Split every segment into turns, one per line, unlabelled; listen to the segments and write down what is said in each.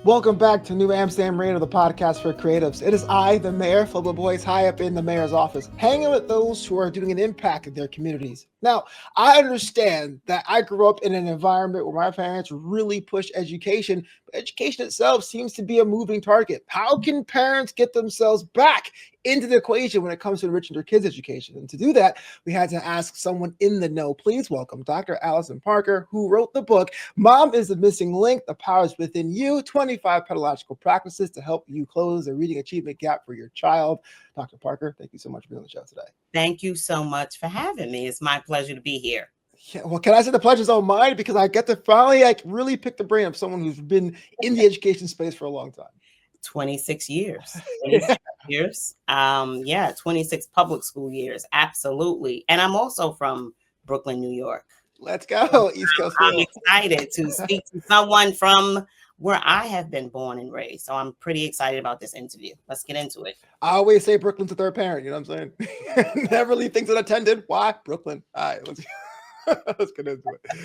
Welcome back to New Amsterdam Radio, the podcast for creatives. It is I, the mayor, Flubba Boys, high up in the mayor's office, hanging with those who are doing an impact in their communities. Now, I understand that I grew up in an environment where my parents really pushed education, but education itself seems to be a moving target. How can parents get themselves back into the equation when it comes to enriching their kids' education? And to do that, we had to ask someone in the know. Please welcome Dr. Alison Parker, who wrote the book, Mom is the Missing Link, The Power is Within You, 25 Pedagogical Practices to Help You Close the Reading Achievement Gap for Your Child. Dr. Parker, thank you so much for being on the show today.
Thank you so much for having me. It's my pleasure to be here.
Yeah, well, can I say the pleasure's all mine because I get to finally really pick the brain of someone who's been in the education space for a long time.
26 years. 26 years. 26 public school years. Absolutely. And I'm also from Brooklyn, New York.
Let's go. East Coast.
I'm excited to speak to someone from where I have been born and raised. So I'm pretty excited about this interview. Let's get into it.
I always say Brooklyn's a third parent. You know what I'm saying? Never leave things unattended. Why? Brooklyn. All right, let's get into it.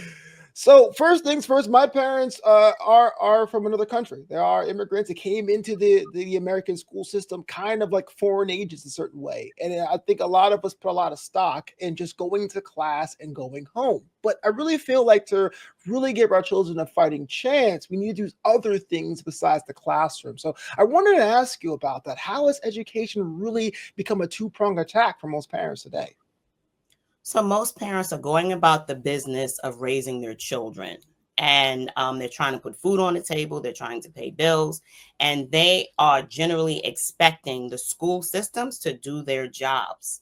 So first things first, my parents are from another country. They are immigrants. They came into the American school system kind of like foreign agents in a certain way. And I think a lot of us put a lot of stock in just going to class and going home. But I really feel like to really give our children a fighting chance, we need to do other things besides the classroom. So I wanted to ask you about that. How has education really become a two-pronged attack for most parents today?
So most parents are going about the business of raising their children, and they're trying to put food on the table. They're trying to pay bills, and they are generally expecting the school systems to do their jobs.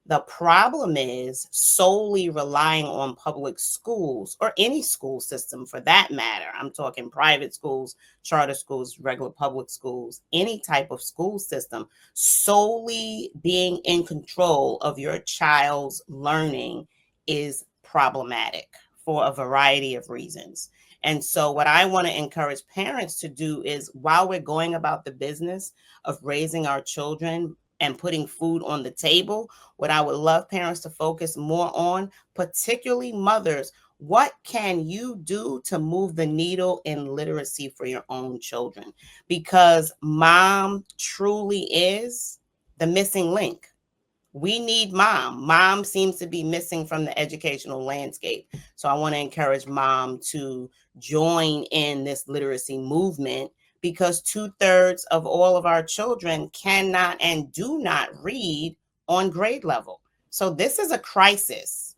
The problem is solely relying on public schools or any school system for that matter. I'm talking private schools, charter schools, regular public schools, any type of school system, solely being in control of your child's learning is problematic for a variety of reasons. And so what I want to encourage parents to do is, while we're going about the business of raising our children and putting food on the table, what I would love parents to focus more on, particularly mothers, what can you do to move the needle in literacy for your own children? Because mom truly is the missing link. We need mom. Mom seems to be missing from the educational landscape. So I want to encourage mom to join in this literacy movement, because 2/3 of all of our children cannot and do not read on grade level. So this is a crisis.